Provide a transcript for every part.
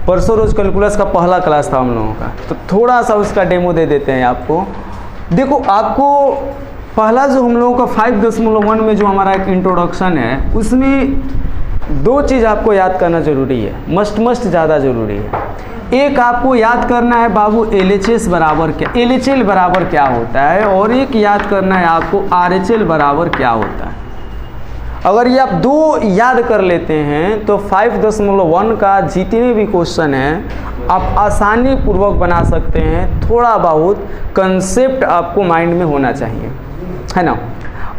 परसों रोज कैलकुलस का पहला क्लास था हम लोगों का, तो थोड़ा सा उसका डेमो दे देते हैं आपको। देखो आपको पहला जो हम लोगों का 5.1 में जो हमारा एक इंट्रोडक्शन है, उसमें दो चीज़ आपको याद करना ज़रूरी है, मस्ट ज़्यादा ज़रूरी है। एक आपको याद करना है बाबू LHS बराबर क्या, LHL बराबर क्या होता है, और एक याद करना है आपको RHL बराबर क्या होता है। अगर ये आप दो याद कर लेते हैं तो 5.1 का जितने भी क्वेश्चन हैं आप आसानी पूर्वक बना सकते हैं। थोड़ा बहुत कंसेप्ट आपको माइंड में होना चाहिए, है ना।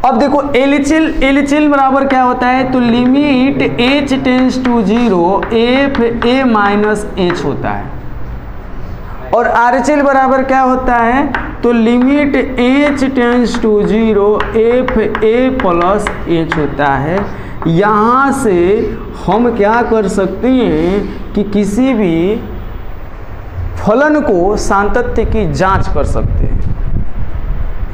अब देखो LHL बराबर क्या होता है, तो limit h tends to 0 f a minus h होता है। और RHL बराबर क्या होता है, तो limit h tends to 0 f a plus h होता है। यहाँ से हम क्या कर सकते हैं कि किसी भी फलन को सातत्य की जांच कर सकते हैं।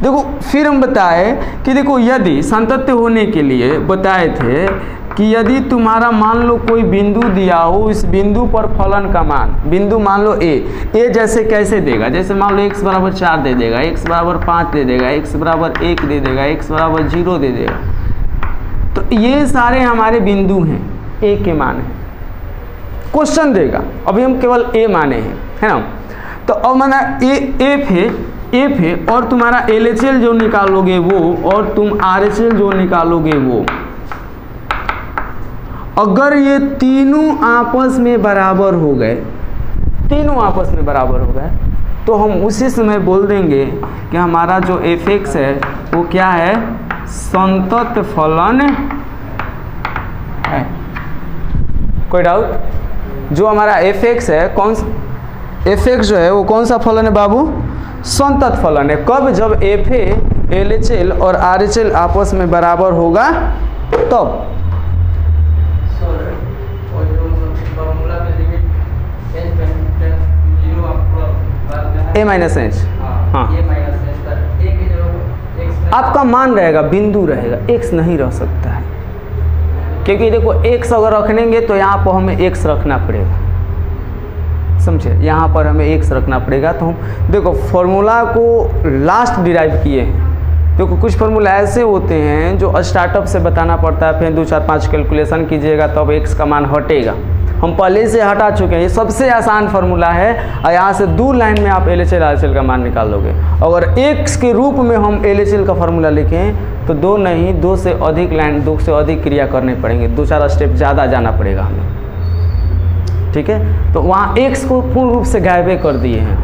देखो फिर हम बताए कि देखो यदि सातत्य होने के लिए बताए थे कि यदि तुम्हारा मान लो कोई बिंदु दिया हो, इस बिंदु पर फलन का मान, बिंदु मान लो ए जैसे कैसे देगा, जैसे मान लो x बराबर 4 दे देगा, x बराबर 5 दे देगा, x बराबर 1 दे देगा, x बराबर 0 दे देगा। तो ये सारे हमारे बिंदु हैं, ए के मान है, क्वेश्चन देगा। अभी हम केवल ए माने हैं, है ना। तो अब माना एफ है और तुम्हारा LHL जो निकालोगे वो, और तुम RHL जो निकालोगे वो, अगर ये तीनों आपस में बराबर हो गए, तीनों आपस में बराबर हो गए, तो हम उसी समय बोल देंगे कि हमारा जो fx है वो क्या है, संतत फलन है। कोई डाउट? जो हमारा fx है, कौन fx जो है वो कौन सा फलन है बाबू, संतत फलन है। कब? जब FA, LHL और RHL आपस में बराबर होगा तब। A माइनस एच, हाँ, आपका मान रहेगा, बिंदु रहेगा, x नहीं रह सकता है, क्योंकि देखो x अगर रखेंगे तो यहाँ पर हमें x रखना पड़ेगा, समझे, यहाँ पर हमें x रखना पड़ेगा। तो हम देखो फॉर्मूला को लास्ट डिराइव किए हैं। देखो कुछ फार्मूला ऐसे होते हैं जो स्टार्टअप से बताना पड़ता है, फिर 2 4 5 कैलकुलेशन कीजिएगा तब x का मान हटेगा। हम पहले से हटा चुके हैं, ये सबसे आसान फार्मूला है। और यहाँ से 2 लाइन में आप LHL RHL का मान निकाल लोगे। अगर x के रूप में हम LHL का फार्मूला लिखें तो 2 नहीं, 2 से अधिक लाइन, 2 से अधिक क्रिया करने पड़ेंगे, 2 4 स्टेप ज़्यादा जाना पड़ेगा हमें, ठीक है। तो वहाँ x को पूर्ण रूप से गायब कर दिए हैं।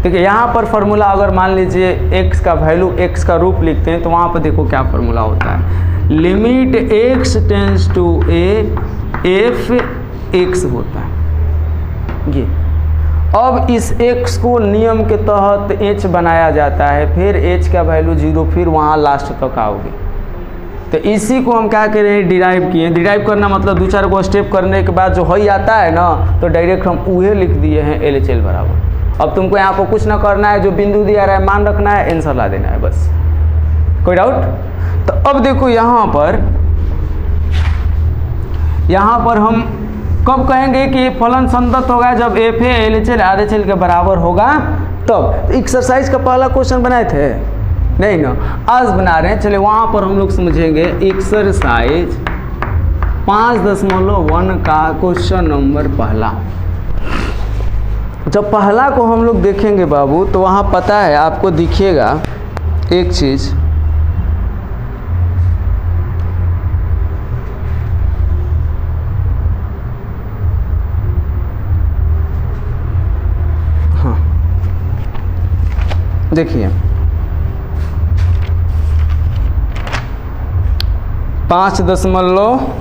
ठीक है, यहाँ पर फार्मूला अगर मान लीजिए x का वैल्यू, x का रूप लिखते हैं तो वहाँ पर देखो क्या फार्मूला होता है, limit x tends to a f x होता है ये। अब इस x को नियम के तहत h बनाया जाता है, फिर h का वैल्यू 0, फिर वहाँ लास्ट तक आओगे। तो इसी को हम क्या करें, डिराइव किए। डिराइव करना मतलब 2 4 को स्टेप करने के बाद जो ही आता है ना, तो डायरेक्ट हम उहे लिख दिए हैं LHL बराबर। अब तुमको यहाँ पर कुछ ना करना है, जो बिंदु दिया रहा है मान रखना है, आंसर ला देना है बस। कोई डाउट? तो अब देखो यहाँ पर हम कब कहेंगे कि फलन संतत होगा, जब FA LHL RHL के बराबर होगा तब। तो एक्सरसाइज का पहला क्वेश्चन बनाए थे नहीं ना, आज बना रहे हैं। चलिए वहाँ पर हम लोग समझेंगे एक्सरसाइज 5.1 का क्वेश्चन नंबर पहला। जब पहला को हम लोग देखेंगे बाबू, तो वहाँ पता है आपको दिखेगा एक चीज़, हाँ देखिए 5.1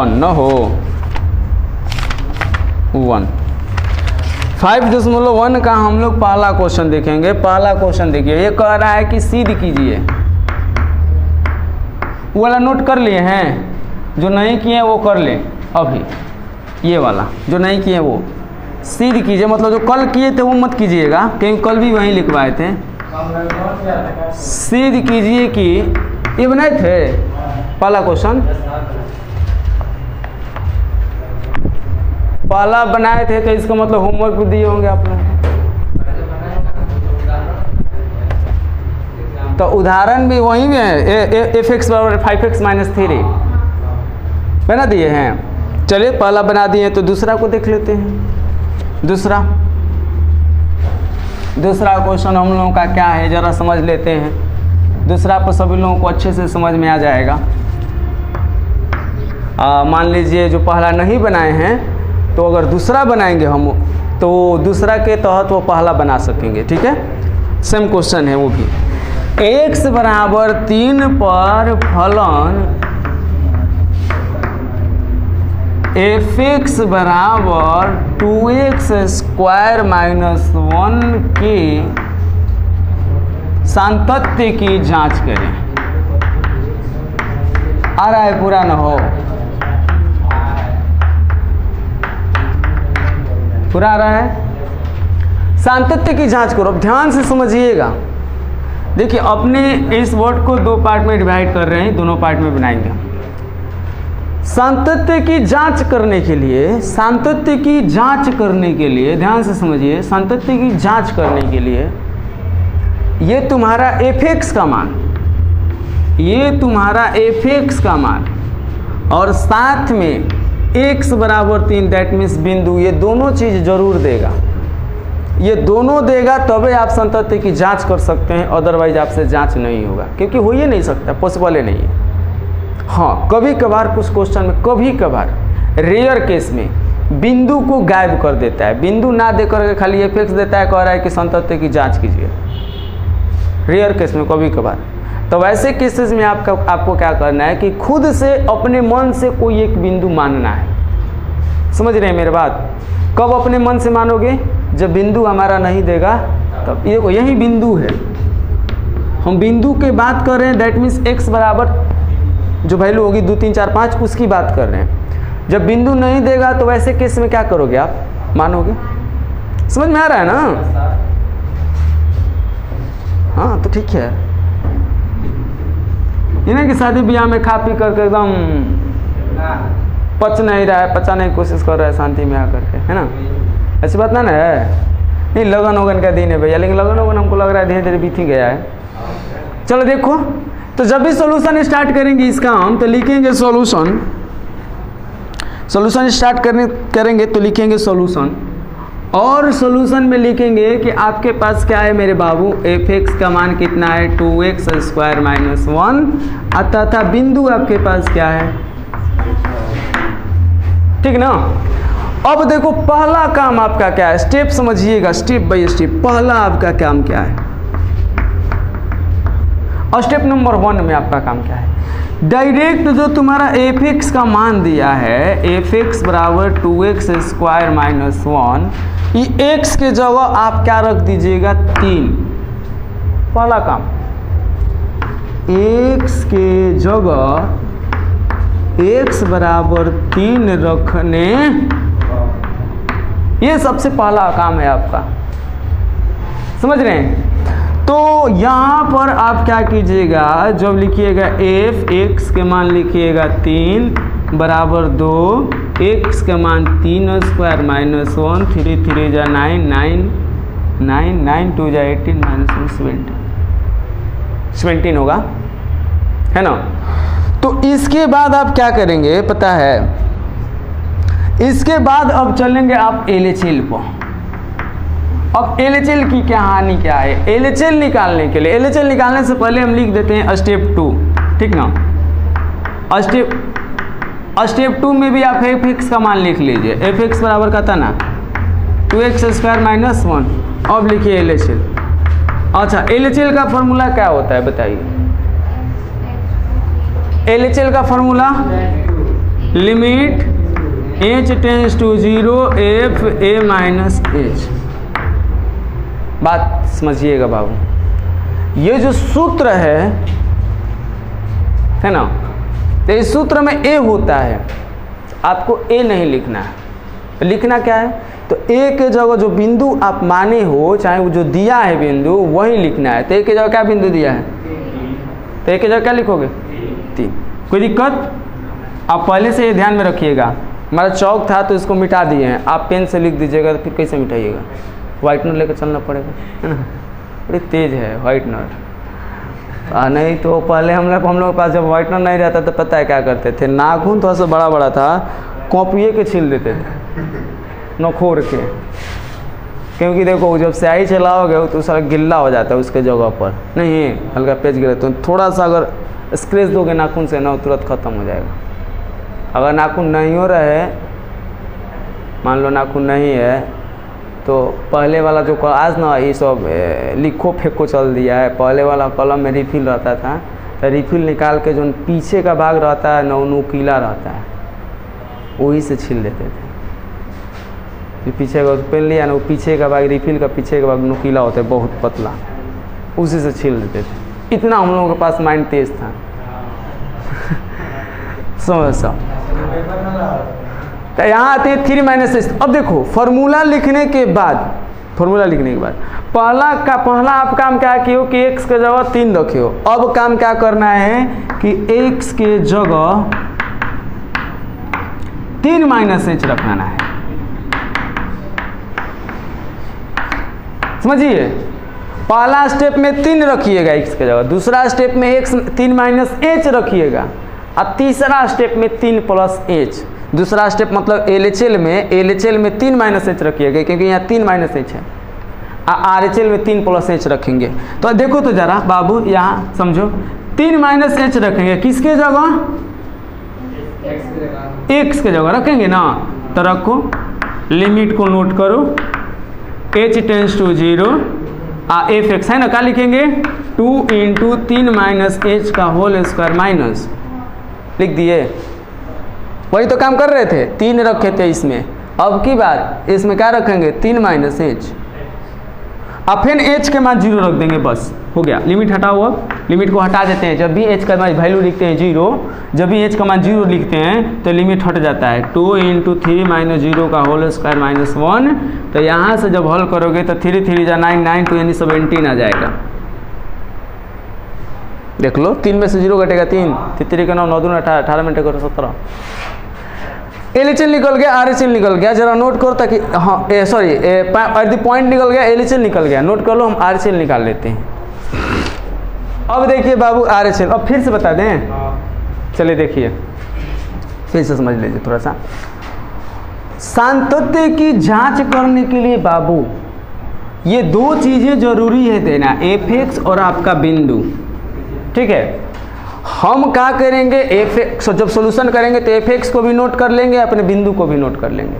न हो 1। 5.1 का हम लोग पहला क्वेश्चन देखेंगे। पहला क्वेश्चन देखिए, ये कह रहा है कि सिद्ध कीजिए। वो वाला नोट कर लिए हैं, जो नहीं किए वो कर लें अभी। ये वाला जो नहीं किए वो सिद्ध कीजिए, मतलब जो कल किए थे वो मत कीजिएगा, क्योंकि कल भी वहीं लिखवाए थे। सिद्ध कीजिए कि ये बनाए थे पहला क्वेश्चन पहला बनाए थे तो इसका मतलब होमवर्क भी दिए होंगे आप लोग। तो उदाहरण भी वही में है, एफ एक्स बराबर 5x माइनस 3 बना दिए हैं। चलिए पहला बना दिए तो दूसरा को देख लेते हैं। दूसरा क्वेश्चन हम लोगों का क्या है ज़रा समझ लेते हैं। दूसरा पर सभी लोगों को अच्छे से समझ में आ जाएगा। मान लीजिए जो पहला नहीं बनाए हैं तो अगर दूसरा बनाएंगे हम तो दूसरा के तहत वो पहला बना सकेंगे। ठीक है, सेम क्वेश्चन है वो भी। x बराबर 3 पर फलन f(x) बराबर 2x स्क्वायर माइनस 1 के सातत्य की जांच करें। आ रहा है पूरा न हो, पूरा आ रहा है। सातत्य की जांच करो। अब ध्यान से समझिएगा। देखिए अपने इस वर्ड को दो पार्ट में डिवाइड कर रहे हैं, दोनों पार्ट में बनाएंगे। सातत्य की जांच करने के लिए, सातत्य की जांच करने के लिए ध्यान से समझिए, सातत्य की जांच करने के लिए ये तुम्हारा f(x) का मान, ये तुम्हारा f(x) का मान और साथ में x बराबर 3 दैट मीन्स बिंदु, ये दोनों चीज़ जरूर देगा। ये दोनों देगा तभी आप सातत्य की जांच कर सकते हैं, अदरवाइज आपसे जांच नहीं होगा, क्योंकि हो ही नहीं सकता, पॉसिबल ही नहीं है। हाँ, कभी कभार कुछ क्वेश्चन में, कभी कभार रेयर केस में बिंदु को गायब कर देता है, बिंदु ना दे करके खाली f(x) देता है, कह रहा है कि सातत्य की जांच कीजिए। रेयर केस में कभी कभार। तो वैसे केसेस में आपको क्या करना है कि खुद से अपने मन से कोई एक बिंदु मानना है। समझ रहे हैं मेरे बात? कब अपने मन से मानोगे? जब बिंदु हमारा नहीं देगा तब। ये देखो यही बिंदु है, हम बिंदु के बात कर रहे हैं, दैट मीन्स x बराबर जो वैल्यू होगी 2 3 4 5 उसकी बात कर रहे हैं। जब बिंदु नहीं देगा तो वैसे केस में क्या करोगे आप? मानोगे। समझ में आ रहा है ना? हाँ तो ठीक है। इन्हें कि शादी ब्याह में खा पी करके एकदम पच नहीं रहा है, पचाने की कोशिश कर रहा है शांति में आकर के, है ना? ऐसी बात ना है। नहीं, लगन वगन का दिन है भैया, लेकिन लगन वगन हमको लग रहा है धीरे धीरे बीत ही गया है। चलो देखो, तो जब भी सॉल्यूशन स्टार्ट करेंगे इसका हम, तो लिखेंगे सॉल्यूशन। सॉल्यूशन स्टार्ट करेंगे तो लिखेंगे सॉल्यूशन, और सॉल्यूशन में लिखेंगे कि आपके पास क्या है मेरे बाबू, f(x) का मान कितना है 2x स्क्वायर माइनस 1 तथा बिंदु आपके पास क्या है। ठीक ना? अब देखो पहला काम आपका क्या है, स्टेप समझिएगा, स्टेप बाय स्टेप। पहला आपका काम क्या है और स्टेप नंबर 1 में आपका काम क्या है? डायरेक्ट जो तुम्हारा f(x) का मान दिया है, f(x) बराबर 2x स्क्वायर माइनस 1, ये x के जगह आप क्या रख दीजिएगा 3। पहला काम, x के जगह x बराबर 3 रखने, ये सबसे पहला काम है आपका। समझ रहे हैं? तो यहाँ पर आप क्या कीजिएगा, जब लिखिएगा f(x) के मान लिखिएगा 3 बराबर 2, x के मान 3 स्क्वायर माइनस 1, 3 3 जा 9, 9 2 जा 18 माइनस 1 17 होगा, है ना? तो इसके बाद आप क्या करेंगे पता है? इसके बाद अब चलेंगे आप LHL पर। अब LHL की क्या हानि क्या है? LHL निकालने के लिए, LHL निकालने से पहले हम लिख देते हैं स्टेप 2, ठीक ना? स्टेप 2 में भी आप f(x) का मान लिख लीजिए। f(x) बराबर का था ना 2x स्क्वायर माइनस 1। अब लिखिए LHL। अच्छा, LHL का फॉर्मूला क्या होता है बताइए? LHL का formula limit h tends to 0 f a minus h। बात समझिएगा बाबू, ये जो सूत्र है ना, तो इस सूत्र में a होता है, आपको a नहीं लिखना है। लिखना क्या है? तो a के जगह जो बिंदु आप माने हो, चाहे वो जो दिया है बिंदु, वही लिखना है। तो a के जगह क्या बिंदु दिया है? तो a के जगह क्या लिखोगे? 3। कोई दिक्कत? आप पहले से ये ध्यान में रखिएगा, हमारा चौक था तो इसको मिटा दिए हैं, आप पेन से लिख दीजिएगा तो फिर कैसे मिटाइएगा? वाइटनर लेकर चलना पड़ेगा, है ना? बड़ी तेज़ है वाइटनर। नहीं तो पहले हम लोग के पास जब वाइटनर नहीं रहता तो पता है क्या करते थे, नाखून थोड़ा सा बड़ा बड़ा था, कॉपिए के छील देते थे नखोर के, क्योंकि देखो जब स्याही चलाओगे तो सारा गिल्ला हो जाता है उसके जगह पर, नहीं हल्का पेज गिरे तो थोड़ा सा अगर स्क्रैच दोगे नाखून से ना तुरंत ख़त्म हो जाएगा। अगर नाखून नहीं हो रहे, मान लो नाखून नहीं है, तो पहले वाला जो आज ना ये सब लिखो फेंको चल दिया है, पहले वाला कलम में रिफिल रहता था, तो रिफिल निकाल के जो पीछे का भाग रहता है नुकीला रहता है, वही से छील देते थे। जो पीछे का पेन लिया ना, वो पीछे का भाग रिफिल का पीछे का भाग नुकीला होता है, बहुत पतला, उसी से छील देते थे। इतना हम लोगों के पास माइंड तेज था। समझ तो यहाँ आते हैं 3 - x। अब देखो फार्मूला लिखने के बाद पहला आप काम क्या किए हो कि x के जगह 3 रखे हो। अब काम क्या करना है कि x के जगह 3 - h रखना है। समझिए, पहला स्टेप में 3 रखिएगा x के जगह, दूसरा स्टेप में 3 - h रखिएगा, और तीसरा स्टेप में 3 + h। दूसरा स्टेप मतलब LHL में 3 - h रखिएगा, क्योंकि यहाँ 3 - h है, RHL में 3 + h रखेंगे। तो देखो तो जरा बाबू यहाँ समझो, 3 - h रखेंगे किसके जगह? x के जगह रखेंगे ना, तो रखो, लिमिट को नोट करो, h टेंड्स टू 0, f(x) है ना, क्या लिखेंगे? 2 × 3 - h का होल स्क्वायर माइनस, लिख दिए। वही तो काम कर रहे थे, 3 रखे थे इसमें, अब की बार इसमें क्या रखेंगे? 3 - h। अब फिर h के मान 0 रख देंगे, बस हो गया। लिमिट हटाओ, अब लिमिट को हटा देते हैं। जब भी h का मान वैल्यू लिखते हैं 0, जब भी h का मान 0 लिखते हैं तो लिमिट हट जाता है। 2 × 3 - 0 का होल स्क्वायर माइनस 1। तो यहाँ से जब हल करोगे तो 3 3 जा 9, 9 2 यानी 17 आ जाएगा। देख लो, 3 में से 0 घटेगा 3, 3 का 9, 9 दूनी 18, 18 मिनट करो 17। LHL निकल गया, RHL निकल गया, जरा नोट करो ताकि हाँ सॉरी एट द पॉइंट निकल गया, LHL निकल गया, नोट कर लो। हम RHL निकाल लेते हैं। अब देखिए बाबू RHL, अब फिर से बता दें, चलिए देखिए फिर से समझ लीजिए थोड़ा सा। सातत्य की जांच करने के लिए बाबू ये 2 चीज़ें जरूरी है देना, f(x) और आपका बिंदु, ठीक है। हम क्या करेंगे, f(x) जब सॉल्यूशन करेंगे तो f(x) को भी नोट कर लेंगे, अपने बिंदु को भी नोट कर लेंगे।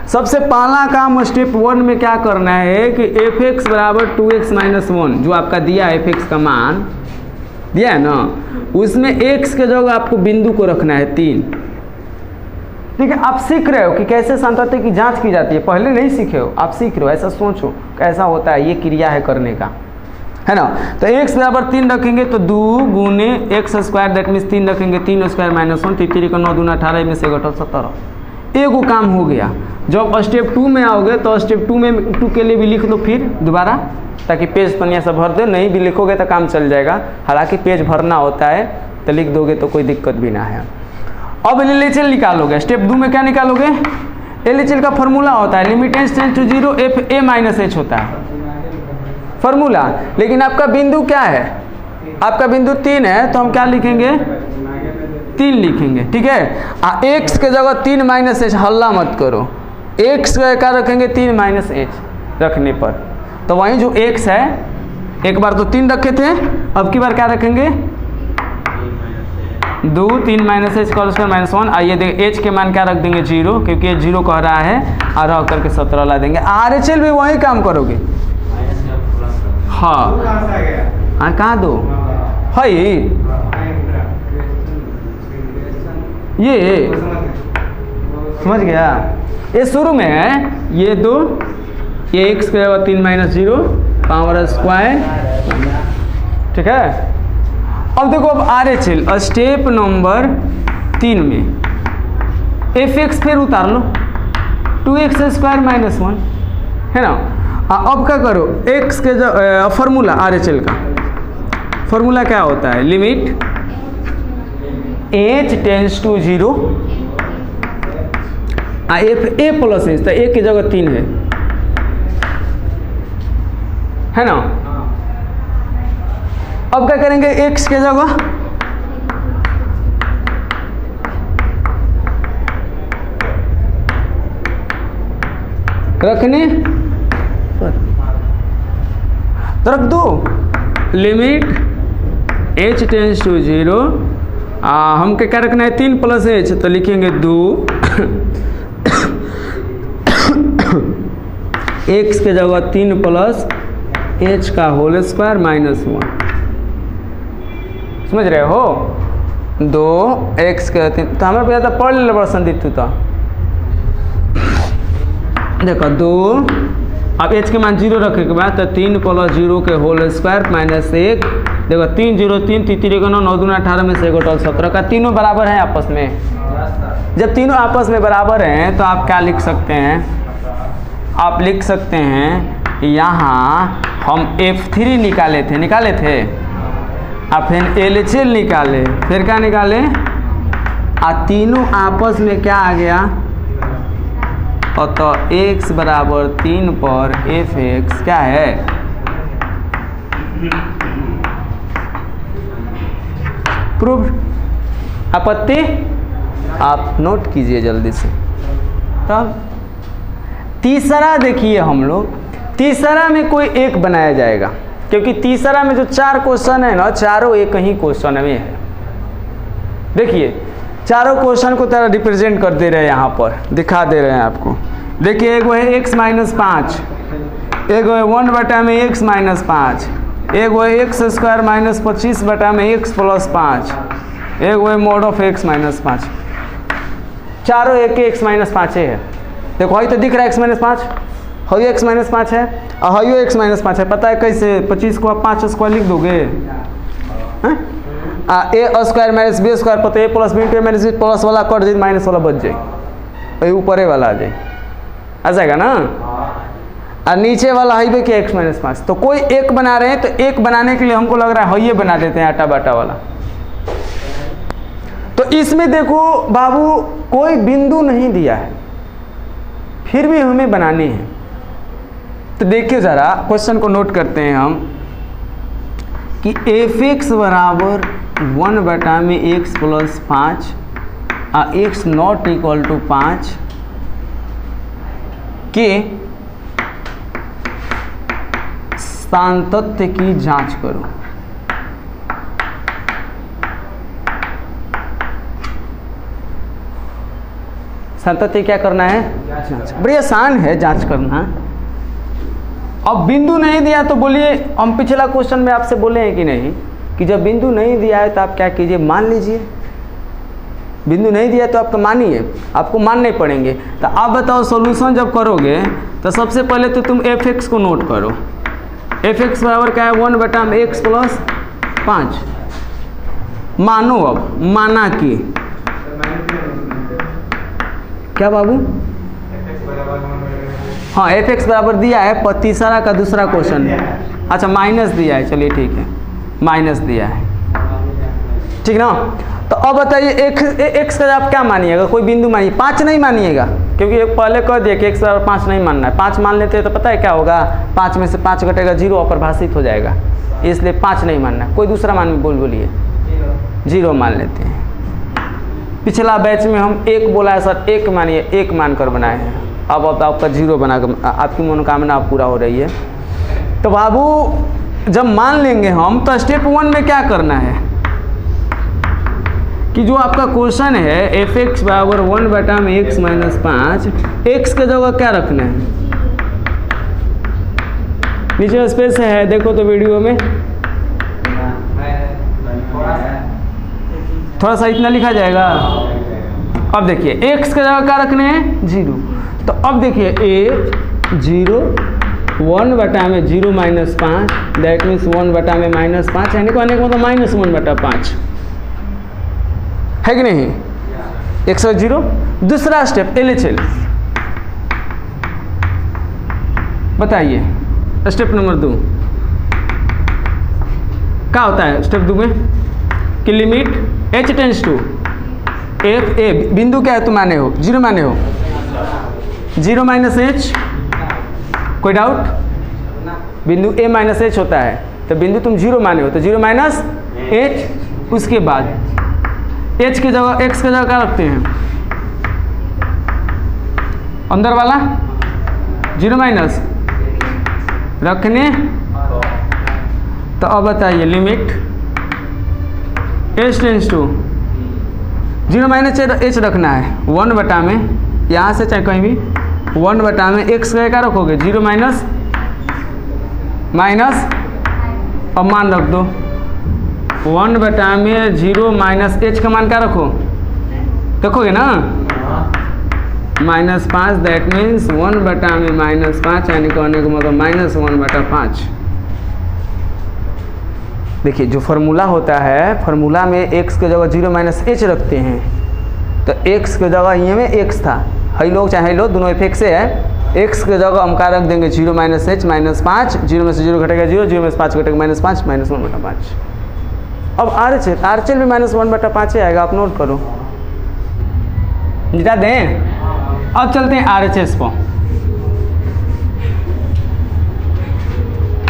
सबसे पहला काम स्टेप 1 में क्या करना है कि f(x) = 2x - 1 जो आपका दिया है, f(x) का मान दिया है ना, उसमें x के जगह आपको बिंदु को रखना है 3। ठीक है, आप सीख रहे हो कि कैसे सातत्य की जांच की जाती है, पहले नहीं सीखे हो, आप सीख रहे हो। ऐसा सोचो कैसा होता है, ये क्रिया है करने का, है ना। तो x = 3 रखेंगे तो 2 × x², दैट मीन्स 3 रखेंगे, 3² - 1, 3 का 9 दूना 18 में से घटो 17। एगो काम हो गया। जब स्टेप 2 में आओगे तो स्टेप 2 के लिए भी लिख दो फिर दोबारा, ताकि पेज पनिया से भर दो। नहीं भी लिखोगे तो काम चल जाएगा, हालांकि पेज भरना होता है, तो लिख दोगे तो कोई दिक्कत भी ना है। अब LHL निकालोगे, स्टेप 2 में क्या निकालोगे? LHL का फॉर्मूला होता है limit h tends to 0 fa - h होता है फॉर्मूला। लेकिन आपका बिंदु क्या है? आपका बिंदु 3 है, तो हम क्या लिखेंगे? 3 लिखेंगे, ठीक है। x के जगह 3 - h, हल्ला मत करो, x क्या रखेंगे? 3 - h रखने पर, तो वहीं जो x है, एक बार तो 3 रखे थे, अब की बार क्या रखेंगे? 2 3 - h का स्क्वायर माइनस 1। आइए देखिए, h के मान क्या रख देंगे? 0, क्योंकि ये 0 कह रहा है, और रह करके 17 ला देंगे। RHL भी वही काम करोगे। हाँ कहाँ दो है ये समझ गया, ये शुरू में है, ये 2, ये x के 3 - 0 पावर स्क्वायर, ठीक है। अब देखो, अब RHL स्टेप नंबर 3 में f(x) फिर उतार लो, 2x² - 1, है ना। अब क्या करो, x के जो फॉर्मूला RHL का फॉर्मूला क्या होता है? Limit h tends to 0 F A plus H, तो ए की जगह 3 है ना। अब क्या करेंगे, x के जगह रखने तो रख दो, लिमिट h टेंस टू 0, हमको क्या रखना है 3 प्लस एच, तो लिखेंगे 2 x के जगह 3 प्लस h का होल स्क्वायर माइनस 1, समझ रहे हो। 2x के 3, तो हमारे पास पढ़ ले बड़ा संदीप तू तो देखो 2, अब h के मान 0 रखे के बाद तो 3 प्लस 0 के होल स्क्वायर माइनस 1, देखो 3 0 3 3 3 9 9 2 18 में से 1 टोटल 17 का, तीनों बराबर हैं आपस में। जब तीनों आपस में बराबर हैं तो आप क्या लिख सकते हैं, आप लिख सकते हैं यहाँ हम F3 निकाले थे और फिर LHL निकाले, फिर क्या निकाले, तीनों आपस में क्या आ गया, और तो x बराबर 3 पर fx क्या है, प्रूफ। आपत्ति आप नोट कीजिए जल्दी से। तब तीसरा देखिए, हम लोग तीसरा में कोई एक बनाया जाएगा, क्योंकि तीसरा में जो 4 क्वेश्चन है ना, चारों एक ही क्वेश्चन में है। देखिए चारों क्वेश्चन को तरह रिप्रेजेंट कर दे रहे हैं, यहाँ पर दिखा दे रहे हैं आपको। देखिए एक वो है x माइनस 5, एक वो है 1 बटा में x माइनस 5, एक वो है x स्क्वायर माइनस 25 बटा में x प्लस 5, एक वो है मोड ऑफ x माइनस 5। चारों एक के x माइनस 5 है। देखो हाई तो दिख रहा है x minus 5, high x minus 5 है और हाइयो x माइनस 5 है। पता है कैसे, 25 को आप 5 स्क्वायर लिख दोगे, ए स्क्वायर माइनस बी स्क्वायर, पता है ए प्लस बी इंटू ए माइनस बी, प्लस वाला कट जाए माइनस वाला बच जाए, ऊपर वाला आ जाए, आ जाएगा ना। और नीचे वाला हाईवे के x माइनस 5, तो कोई एक बना रहे हैं, तो एक बनाने के लिए हमको लग रहा है हाईवे बना देते हैं आटा बाटा वाला। तो इसमें देखो बाबू कोई बिंदु नहीं दिया है, फिर भी हमें बनाने हैं। तो देखिए ज़रा क्वेश्चन को नोट करते हैं हम कि fx बराबर 1 बटा में x प्लस 5 और x नॉट इक्वल टू 5 के सातत्य की जांच करो। सातत्य क्या करना है, जांच। बड़ी आसान है जांच करना। अब बिंदु नहीं दिया तो बोलिए, हम पिछला क्वेश्चन में आपसे बोले हैं कि नहीं कि जब बिंदु नहीं दिया है तो आप क्या कीजिए, मान लीजिए। बिंदु नहीं दिया तो आपका मानिए, आपको मानने पड़ेंगे। तो आप बताओ सॉल्यूशन जब करोगे तो सबसे पहले तो तुम fx को नोट करो। fx बराबर क्या है, 1 बटा में x प्लस 5। मानो, अब माना कि क्या बाबू, हाँ fx बराबर दिया है, तीसरा का दूसरा क्वेश्चन है। अच्छा माइनस दिया है, चलिए ठीक है, माइनस दिया है, ठीक ना। तो अब बताइए x का आप क्या मानिएगा, कोई बिंदु मानिए, 5 नहीं मानिएगा, क्योंकि एक पहले कह दिया कि x बराबर 5 नहीं मानना है। 5 मान लेते हैं तो पता है क्या होगा, 5 में से 5 घटेगा 0, अपरिभाषित हो जाएगा, इसलिए 5 नहीं मानना है। कोई दूसरा मान बोलिए, 0 मान लेते हैं। पिछला बैच में हम 1 बोला है सर, 1 मानिए, 1 मानकर बनाए हैं। अब आपका 0 बनाकर आपकी मनोकामना पूरा हो रही है। तो बाबू जब मान लेंगे हम, तो स्टेप 1 में क्या करना है कि जो आपका क्वेश्चन है fx बराबर 1 बटा में x माइनस 5, x के जगह क्या रखना है, नीचे स्पेस है, देखो तो वीडियो में थोड़ा सा इतना लिखा जाएगा। अब देखिए x के जगह क्या रखने हैं, 0। तो अब देखिए a 0 1 बटा में 0 माइनस 5, दैट मीन्स 1 बटा में माइनस 5, यानी कहने का मतलब माइनस 1 बटा 5 है कि नहीं, 100। दूसरा स्टेप LHL, बताइए स्टेप नंबर 2 क्या होता है। स्टेप 2 में कि limit h tends to F A बिंदु क्या है तुम माने हो, जीरो माने हो, जीरो माइनस एच, कोई डाउट? बिंदु ए माइनस एच होता है, तो बिंदु तुम जीरो माने हो, तो जीरो माइनस एच। उसके बाद एच की जगह एक्स की जगह क्या रखते हैं, अंदर वाला जीरो माइनस रखने। तो अब बताइए limit H tends to zero minus H रखना है 1 में, यहाँ से चाहे कहीं भी 1 में एक्स का क्या रखोगे, जीरो माइनस माइनस, अब मान रख दो 1 में जीरो माइनस एच का मान क्या रखो, देखोगे ना -5, दैट मीन्स 1 में -5 यानी कहने का मतलब -1/5। देखिए जो फार्मूला होता है, फार्मूला में x के जगह जीरो माइनस एच रखते हैं, तो x के जगह ये में x था, हई लोग चाहे लो दोनों इफेक्ट से है, x के जगह हम क्या रख देंगे, जीरो माइनस एच -5, जीरो में से जीरो घटेगा जीरो, जीरो में से 5 घटेगा -5, -1/5। अब आरएचएल भी -1/5 ही आएगा, आप नोट करो, मिटा दें। अब चलते हैं आरएचएस पर।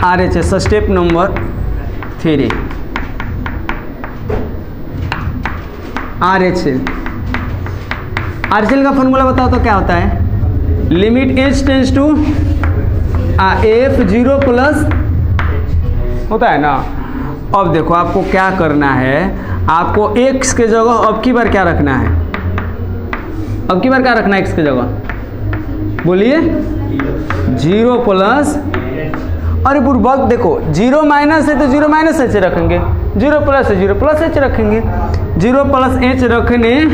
आरएचएस स्टेप नंबर 3, आरएचएल का फॉर्मूला बताओ तो क्या होता है, limit H tends to F zero plus होता है ना। अब देखो आपको क्या करना है, आपको x के जगह अब की बार क्या रखना है, अब की बार क्या रखना है x की जगह, बोलिए जीरो प्लस, अरे बुर्बक देखो जीरो माइनस है तो जीरो माइनस एच रखेंगे, जीरो प्लस है जीरो प्लस एच रखेंगे, जीरो प्लस एच रखने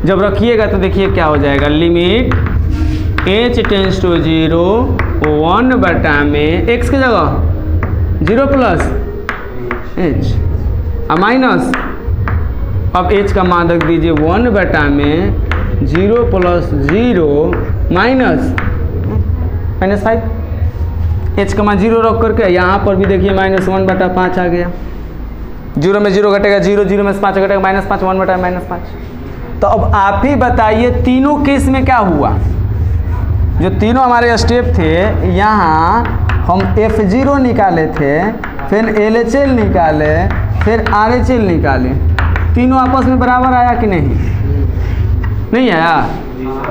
जब रखिएगा तो देखिए क्या हो जाएगा, limit H tends to zero 1 में एक्स की जगह जीरो प्लस एच माइनस, अब एच का मान रख दीजिए 1 में जीरो प्लस जीरो -5, एच का मान जीरो रख करके यहाँ पर भी देखिए -1/5 आ गया, जीरो में जीरो घटेगा जीरो, जीरो में से 5 घटेगा -5, 1 -5। तो अब आप ही बताइए तीनों केस में क्या हुआ, जो तीनों हमारे स्टेप थे, यहाँ हम F0 निकाले थे, फिर LHL निकाले, फिर RHL निकाले, तीनों आपस में बराबर आया कि नहीं आया।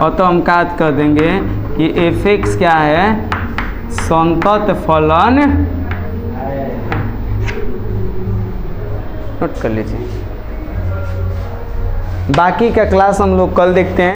और तो हम काट कर देंगे कि fx क्या है, संतत फलन, नोट कर लीजिए। बाकी का क्लास हम लोग कल देखते हैं।